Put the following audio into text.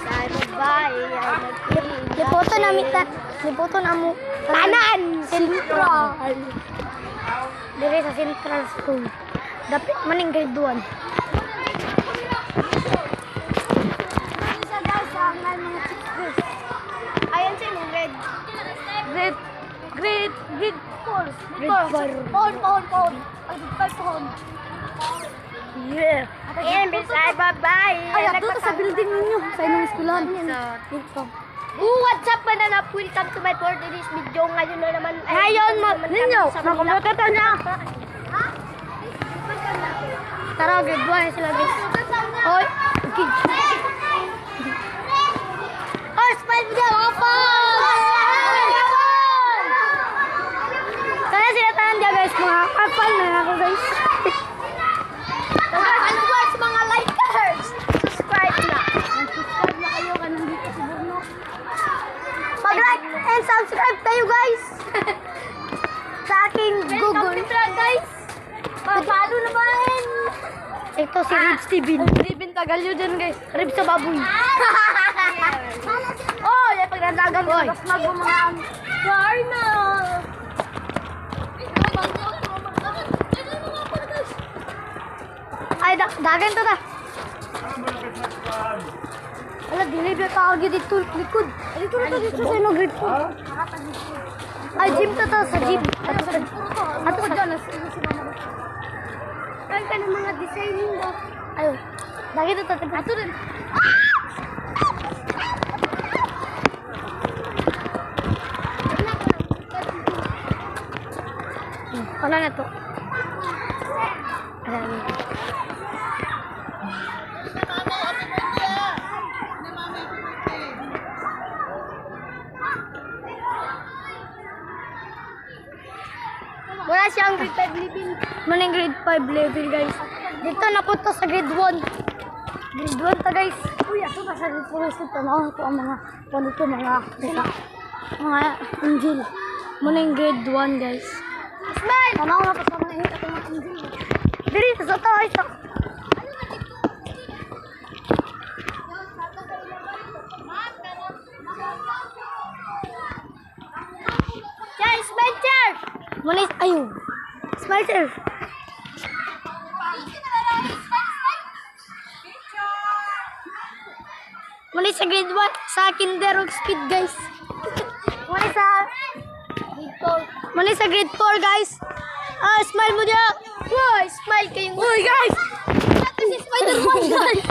Sa babae ay Lipoto na mita. Lipoto na mo. Tanan! Central. Dire sa Central School. Dapat maning grade 1. Isa daw sa mga chicks. Ayan siya yung grade 4. Grade 4. Yeah. Sa babae. Ay, ato sa building ninyo. Sa inyong eskwelahan. Dito. What's up, banana? Welcome to my 4 days video. Ngayon na naman. Ngayon, ninyo. Makompleta niya. Ha? Tara, grade 1 sila guys. Hoy. Okay. Oh, smile video. Opo! Kaya sila tanan dia guys. Mga kapal na ako guys. Followers, mga likers! Subscribe na! Subscribe na kayo ka nandito si Bruno. Mag-like and subscribe kayo, guys! Sa aking Google. Guys! Papalo naman! Ito si Ribs TV. Ribin Tagalyo dyan guys. Ribs sa baboy. Oh, yung pagdadagan Oy. tapos magbumangaan. Darna! Ay, dagan to ta. Ala, deliver ka agad dito. Likod. Dito na to dito sa inyo grade 4. Ay, gym to sa gym. Ato sa dyan. Kaya ka ng mga designing mo. Ayo. Dagan to ta. Ato rin. Ano na to? Ayan. Wala siyang grade 5 living. Maning grade 5 level guys. Dito na po to sa grade 1. Grade 1 ta guys. Uy, ato na sa grade 4 ito na ito ang mga dito mga angel. Maning grade 1 guys. Smile! Tanaw na pa sa mga hit at mga angel. Diri sa to ay sa. Yan, smile, chair! Manis ayo. Smile sir. Manis sa grade 1 sa kinder of speed guys. Manis sa Manis sa grade 4 guys. Ah, smile mo dia. Wow, smile kayong... Uy guys. Ito si Spider-Man, guys!